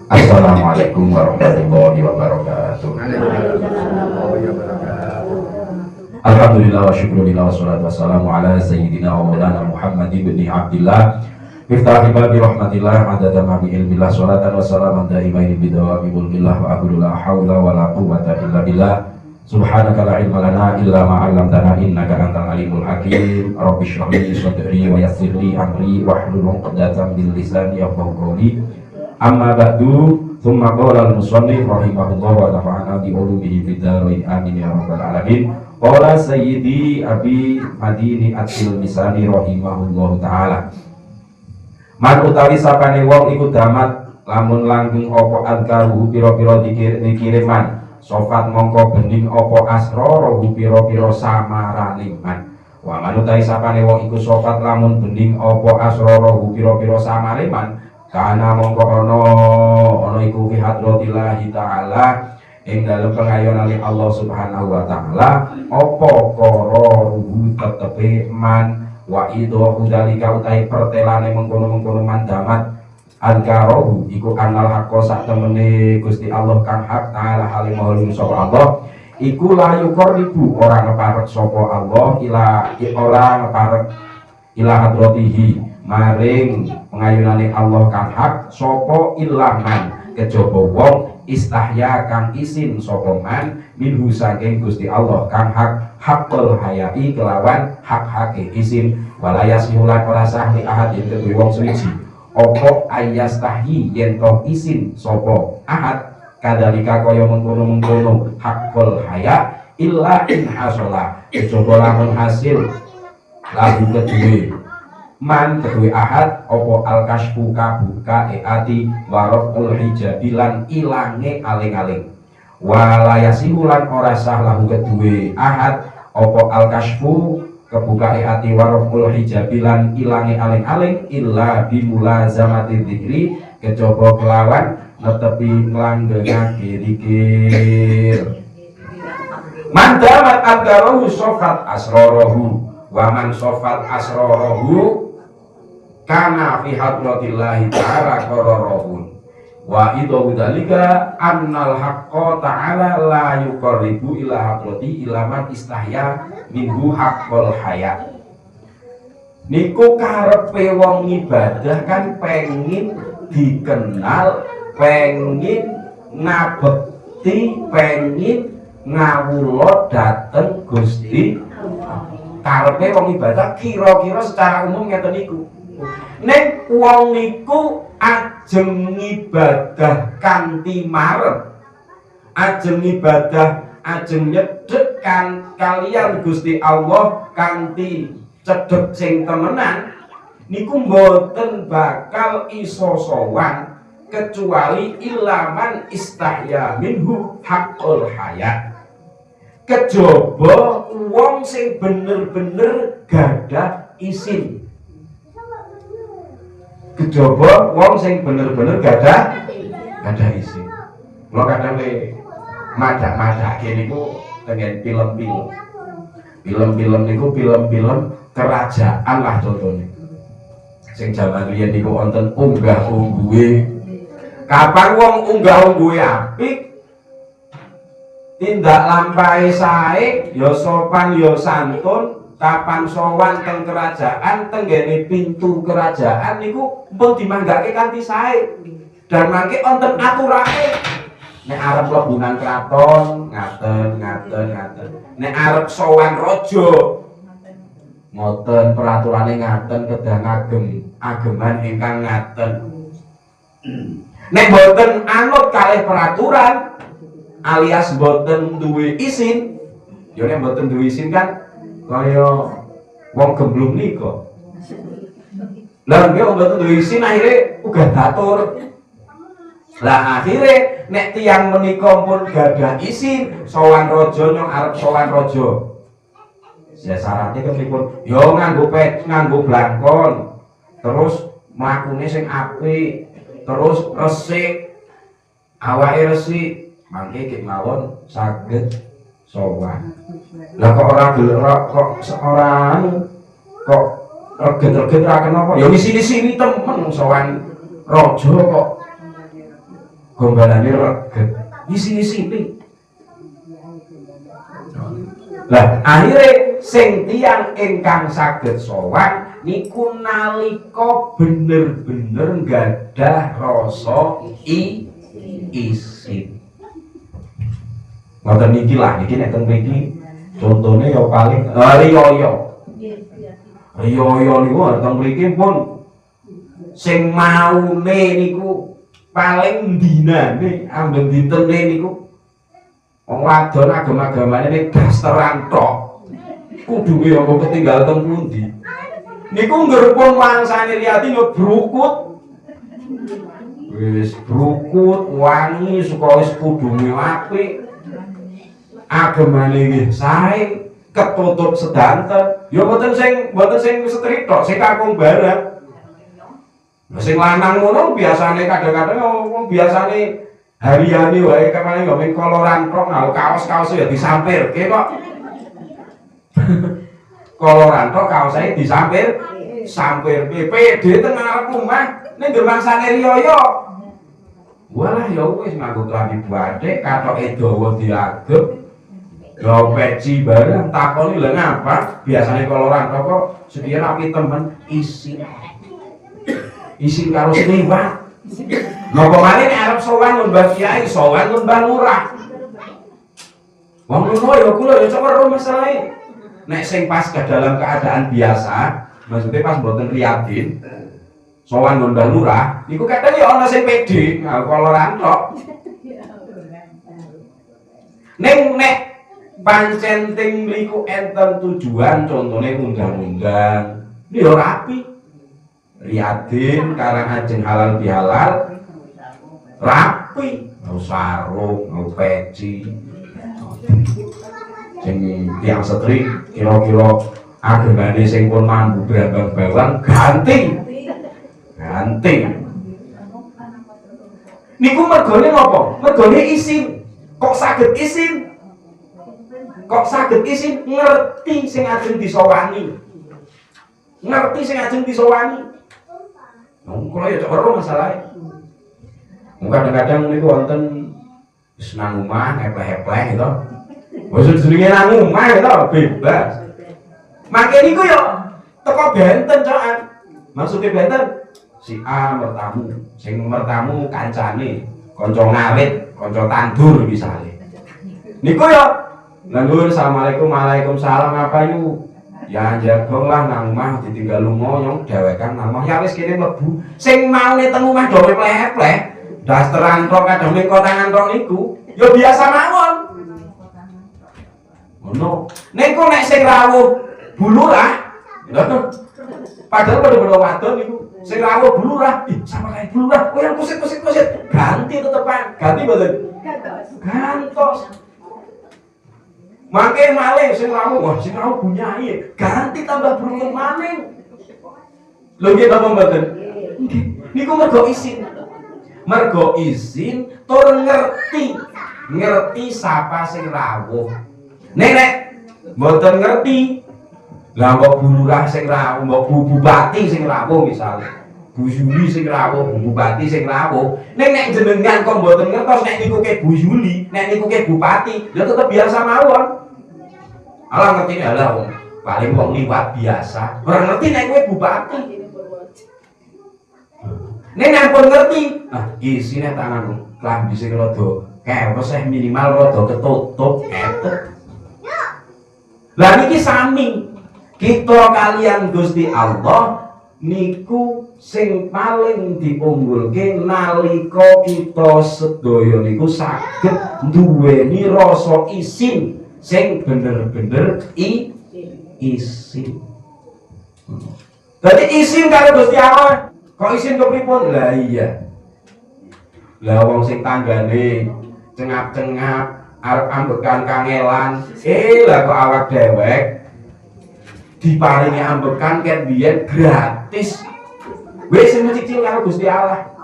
Assalamualaikum warahmatullahi wabarakatuh. Alhamdulillah wa syukurillah wassalatu wassalamu ala sayyidina wa maulana Muhammad ibn Abdillah Miftah babi rahmatillah adada ma bi ilmillah salatan wa salaman daimaini bidawami mulkillah wa aqulu la hawla wa la quwwata illa billah subhanaka la ilma lana illa ma 'allamtana innaka antal alimul hakim rabbi shrah li sadri wa yassir li amri wahlul 'uqdatam min lisani yafqahu qawli amma ba'du thumma qala al-musannif rahimahullah wa nafa'ana bi ulumihi fid dharain amin ya rabbal alamin. Qala sayyidi abi madini at-tilmisani rahimahullah taala, man utawi sapane wong iku damat lamun langgeng apa adkaruhu pira-pira dikiriman sofat mongko bening apa asrarahu pira-pira samarane man. Wa man utawi sapane wong iku sofat lamun bening apa asrarahu pira-pira samare man kana mongko ana iku fi hadratillahi taala ing dalem pengayonane Allah Subhanahu wa taala apa qaruhu tetepe man wa idhu dalika utai pertelane mengkono-mengkono mandamat alkarohu iku anal hakko sak temene Gusti Allah kang hak taala halim maulum sapa Allah iku la yuqribu ora ngeparek sapa Allah ora ngeparek ila hadratihi maring pengayunane Allah kang hak sapa ilaman kejaba wong istahya kang isin sapa man minhu saking Gusti Allah kang hak hakul hayai kelawan hak-hake isin walaya sihulan ora sah li ahad yen kedue wong suci apa ayastahi yen to isin sapa ahad kadalika kaya mengkono-mengkono hakul haya illa in hasala kejaba lamun hasil lagu kedue man kedue ahad apa al-kasfu kabuka ati waraful hijabilan ilange aling-aling walayasihulan ora sah lahu kedue ahad apa al-kasfu kebuka ati waraful hijabilan ilange aling-aling illa bimulazamati dzikri kejaba kelawan netepi nglanggengake zikir mandamat adgarahu sofat asrarahu wa man sofat asrarahu kana fi hadratillahi ta'ala qararahun wa idhu dzalika annal haqqo ta'ala la yuqarribu ila hadrati ila man istahya minhu haqqul haya. Niku karepe wong ibadah kan pengin dikenal, pengin ngabekti, pengin ngawula dateng Gusti. Karepe wong ibadah kira-kira secara umum ngeten niku. Nek wong niku ajeng ibadah kanthi marep, ajeng ibadah, ajeng nyedhek kaliyan Gusti Allah kanthi cedhek sing temenan, niku mboten bakal iso sowan kecuali ilaman istahya minhu haqqul haya. Kejaba wong sing bener-bener gadah isin. Kejaba wong sing bener-bener gadah isin. Kula kadang madak-madake niku tengen film-film. Film-film niku film-film kerajaan lah contohnya. Sing jaman riyen niku wonten unggah-ungguhe. Kapan wong unggah-ungguhe apik, tindak lampahe sae, ya sopan ya santun. Kapan sowan teng kerajaan tenggene pintu kerajaan niku pun dimanggake kanthi sae dan mangke wonten aturane nek arep mlebu nang kraton ngaten nek arep sowan raja ngoten peraturane ngaten kedah ageman ingkang ngaten nek boten anut kalih peraturan alias boten duwe isin yo nek boten duwe isin kan kaya wong gemblung nika. Lah nggih wong boten duwe isin akhire uga batur. Lah akhire nek tiyang menika pun gadah isin sowan raja nyong arep sowan raja. Ya syaratnya kepipun yo nganggo blangkon. Terus mlakune sing apik, terus resik. Awake resik, mangke ki mawon saged sowan. Lah kok reget-reget ra kenapa? Ya wis sini temen sowan raja kok gombalane reget isi-isi. Lah akhire sing tiyang ingkang saged sowan niku nalika bener-bener gadah rasa isin. Ngoten niki lah, niki nek teng mriki contone ya paling riyo. Riyo niku teng mriki pun sing maune niku paling dinane amben dintene niku wong wadon agama-agamane nek dasteran tok. Kuduwe apa ketinggal teng pundi. Niku ngerpun mangsane riyati yo brukut. Wis brukut wangi suka wis kudunge apik. Agemane nggih sae ketutup sedanten. Ya mboten sing setrik tok, sing kakung barang. Lah sing lanang ngono biasane kadang-kadang wong biasane hari-hari wae kemane yo ming koloran tok, nah kaos-kaos ya disampirke kok. Koloran tok kaose disampir PD teng arep omah ning germangsane riyo. Walah ya wis nganggo klambi bathik katoke dawa diagem. Ya peci barang takoni lha ngapa? Biasane koloran tok kok sedhiyen rapi temen isin karo sliwat. Napa malih nek arep sowan mbah kiai, sowan mbah lurah. Wong ngono ya kula ya cok weruh masalahe. Nek sing pas dalam keadaan biasa, maksudnya pas mboten riyadin, sowan mbah lurah, niku kadang ya ana sing pede, koloran tok. Ning nek pancen ting mriku enten tujuan, contone undang-undang, ya rapi. Riyadin karang ajeng halal bihalal rapi, mau sarung, mau peci. Sing tiang setri kira-kira agemane sing pun mambu brambang-bawang ganti. Niku mergone napa? Mergone isin. Kok saged isin? Ngerti sing ajeng disowani. Kula ya cok weruh masalahe. Kadang-kadang niku wonten wis nang omah epleh-epleh gitu. Wis jenenge nang omah gitu bebas. Mangke niku yo teko benten cokan. Maksude benten si A mertamu, sing mertamu kancane, kanca ngawit, kanca tandur misale. Niku yo Lanjut, assalamualaikum, waalaikumsalam, apa yuk? Ya jagong lah nang omah ditinggal lunga nyong dewekan nang omah. Ya wis kene mlebu. Sing maune teng omah dhewe pleh-pleh, dasteran tok kadang ning kotangan tok niku, ya biasa mawon. Ngono. Ning kok nek sing rawuh bulurah, lho padahal padha-padha wadon niku. Sing rawuh bulurah, ih sama kae bulurah, koyo kusit-kusit ganti tetepan. Ganti mboten? Gantos. Mangke malih sing rawuh bunyai, ganti tambah beruntung maning. Lho nggih napa mboten? Nggih. Niku mergo izin tur ngerti sapa sing rawuh. Nek mboten ngerti, lah kok bulurah sing rawuh, mbok bupati sing rawuh misalnya. Bu Yuli sing rawuh, bupati sing rawuh. Nek jenengan kok mboten ngertos nek niku ke Bu Yuli, nek niku ke bupati, ya tetep biasa mawon. Alah ngerti alah wong paling wong liwat biasa. Ora ngerti nek kowe bupati. Nek ampun ngerti, isine tanganmu klambi sing rada kewes minimal rada ketutup etek. Lah niki sami. Kita kalian Gusti Allah niku sing paling diunggulke nalika kita sedaya niku saged nduweni rasa isin sing bener-bener isin. Dadi isin karo Gusti Allah. Kok isin kepripun? Lah iya. Lah wong sing tanggane cengap-cengap arep ambekan kangelan, lah kok awak dewek diparingi ambekan ket biyen gratis. Wis sing cicil karo Gusti Allah.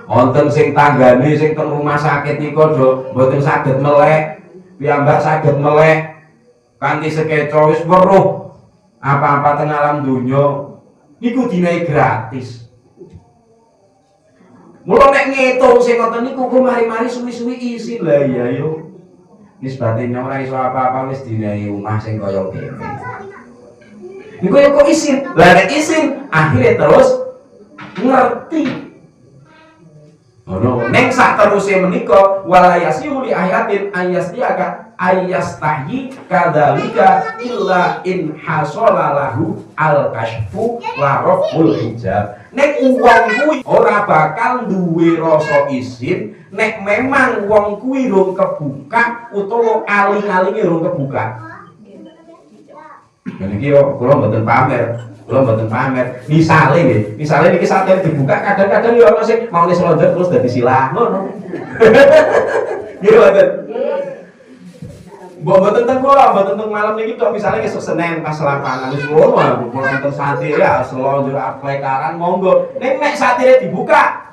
Wonten sing tanggane sing teng rumah sakit niku do mboten saged melek. Piyambak saged melek kanthi sekeca wis weruh apa-apa teng alam donya niku dinae gratis. Mula nek ngitung sing ngoten niku kok mari-mari suwi-suwi isin lah iya yo. Nisbate ora iso apa-apa wis dinehi omah sing kaya kene. Niku yo kok isin. Lah nek isin akhire terus ngerti. Neng sak teruse menika walayasihu li ayatin ayastahi kadzalika illa in hasolalahu al-kashfu wa raful hijab. Nek wong kuwi ora bakal duwe rasa isin nek memang wong kuwi rung kebuka utawa aling-alinge rung kebuka. Niki yo kula mboten pamer. Kula mboten pamer. Misale niki saten dibuka kadang-kadang yo ana sing mau selonjor terus dadi silah ngono. Nggih mboten. Mboten teng kula, mboten teng malam niki tok misale esuk Senin pas lapangan wis ngono kula nonton satire ya selonjor aplekaran monggo. Nek satire dibuka.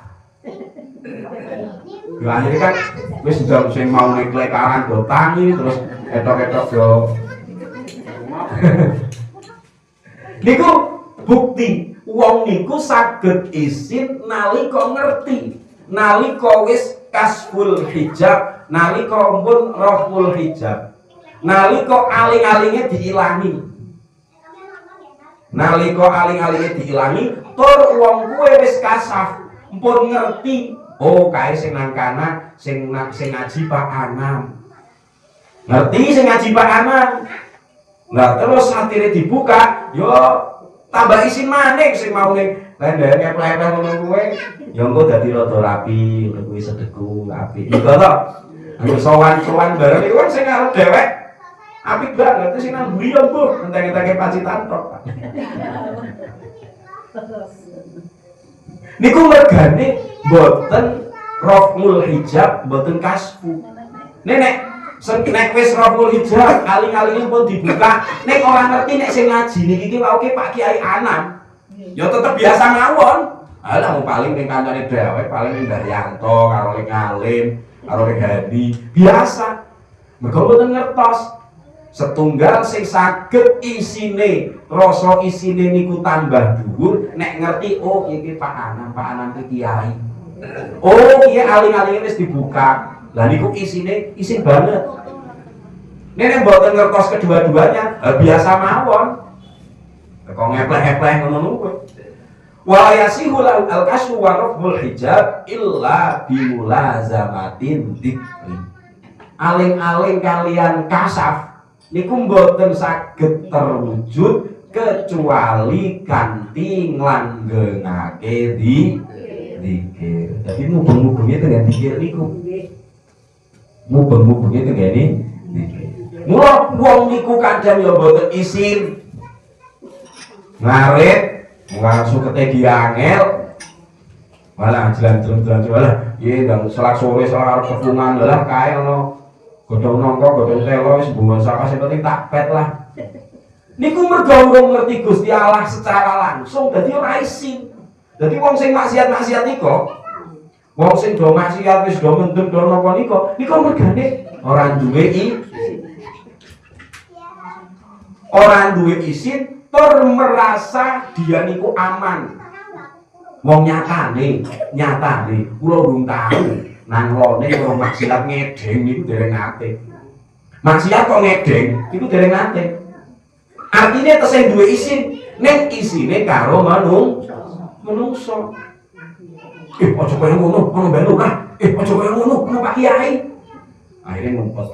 Yo akhire kan wis jam sing mau nek lekaran do tangi terus etok-etok yo. Niku bukti wong niku saged isin nalika ngerti, nalika wis kasful hijab, nalika pun raful hijab, nalika aling-alinge diilangi, nalika aling-alinge diilangi, tur wong kuwe wis kasaf, pun ngerti, oh kae sing nang kana, sing ngaji Pak Anam, ngerti sing ngaji Pak Anam. Nah terus satire dibuka, yo tambah isin maning sing mau ning lendene plek-plek ngono kuwe. Ya engko dadi rada rapi, ngono kuwi sedeku apik. Iku to. Anggo sowan-sowan bareng iku kan sing arep dhewek apik banget sing nang mburi yo, Bu. Enteng-entenge pacitan tok. Niku mergane mboten raful hijab, mboten kasfu. Nek wis raful hijab, aling-alinge pun dibuka. Nek ora ngerti nek sing ngaji niki iki wae Pak Kiai Anam. Ya tetep biasa mawon. Alah paling ning kancane dhewek, paling ning Daryanto karo ning Alim, karo ning Hadi, biasa. Mergo mboten ngertos. Setunggal sing saged isine, rasa isine niku tambah dhuwur nek ngerti oh iki Pak Anam iki kiai. Oh iya aling-alinge wis dibuka. Lah niku isin banget. Nek mboten ngertos kedua-duanya, biasa mawon. Kok ngepleh-epleh ngono kuwi. Wa yasihul al-kasfu wa raful hijab illa bimulazamatin dzikri. Aling-aling kalian kasaf niku mboten saged terwujud kecuali kanthi nglanggengake dzikir. Dadi mubeng-mubenge teng dzikir niku. Mubeng-mubenge tengene niki. Mula wong niku kadang ya mboten isin. Ngarit, langsung ketegi angel. Malah jalan-jalan walah, iya ndang selak sore selak arep kepungan lah kae ono godhong nangka, godhong telo wis bungon saka sing penting tak pet lah. Niku mergo ngerti Gusti Allah secara langsung dadi ora isin. Dadi wong sing maksiat-maksiat niku wong sing do maksiat wis do mendem do napa nika mergane ora duwe isin tur merasa dia niku aman. Wong nyatane kula urung tahu nang lone wong maksiat ngedeng niku dereng nate. Maksiat kok ngedeng iku dereng nate. Artine tesih duwe isin, nek isine karo menungso. Aja kaya ngono, ono belu kah? Aja kaya ngono, ono Pak Kiai. Akhirnya ngumpet.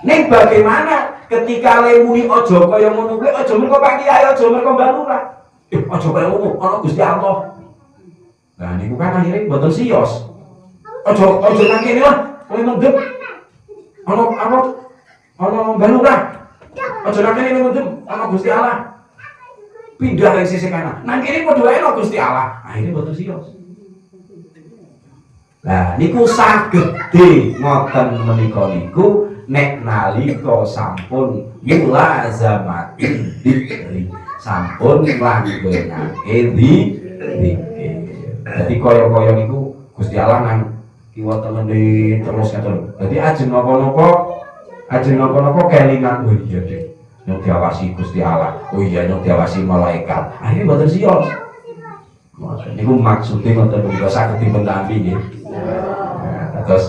Ning bagaimana ketika lemuni aja kaya ngono kuwi, aja mergo Pak Kiai, aja mergo belu kah? Aja kaya ngono, ono Gusti Allah. Nah niku kan akhirnya mboten siyos. Aja nang kene lah, kowe mendem. Ono belu kah? Aja nang kene mendem, ono Gusti Allah. Pindah dari sisi kanan. Nang kene padha wae ono Gusti Allah. Akhirnya mboten siyos. Nah niku sagede ngoten menika niku nek nalika sampun mulazamatin dzikri, sampun nglanggengake dzikir. Dadi kaya-kaya niku Gusti Allah nang kiwa temene terus ngoten. Dadi ajeng napa-napa kelingan oh iya deh. Nyong diawasi Gusti Allah. Oh iya nyong diawasi malaikat. Akhire mboten siyos. Niku maksudnya ngoten menika saged dipun tampi nggih. Terus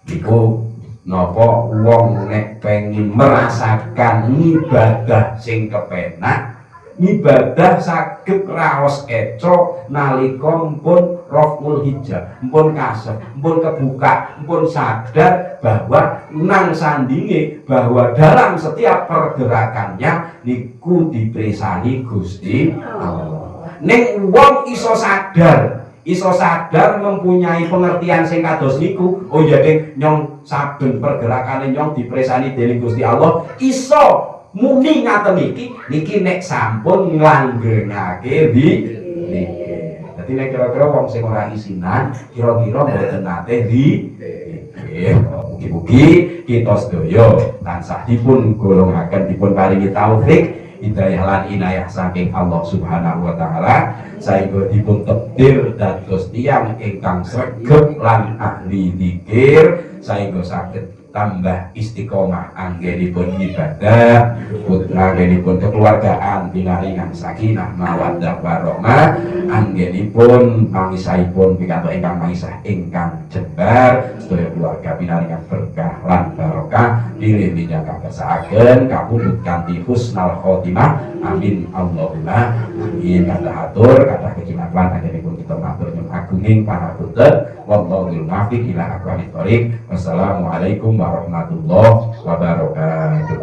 niku napa wong nek pengin merasakan ibadah sing kepenak, ibadah saged raos eco nalika mpun raful hijab, mpun kasep, mpun kebuka, mpun sadar bahwa nang sandinge bahwa dalam setiap pergerakannya niku dipresani Gusti Allah. Ning wong iso sadar mempunyai pengertian sing kados niku, oh ya ding nyong saben pergerakane nyong dipresani dening Gusti Allah, iso muni ngaten niki nek sampun nglanggengake niki. Dadi nek kira-kira wong sing ora isinan, kira-kira mboten nate mugi-mugi kita sedaya tansah dipun golongaken dipun paringi taufik hidayah lan inayah saking Allah Subhanahu wa taala saengga dipun takdir dados tiyang ingkang sregep lan ahli zikir saengga saged tambah istiqomah anggenipun ibadah anggenipun kekeluargaan pinaringan sakinah mawaddah warahmah anggenipun pangisahipun pikantuk ingkang mangisah ingkang jembar sedaya keluarga pinaringan berkah lan barokah pilih dijangka kersaaken kapundhut kanthi husnul khotimah amin Allahumma amin. Kathah atur kathah kecinatan anggenipun kita matur nyuwun agunging pangapunten wallahul muwaffiq ila aqwamit thoriq. Wassalamualaikum warahmatullahi wabarakatuh.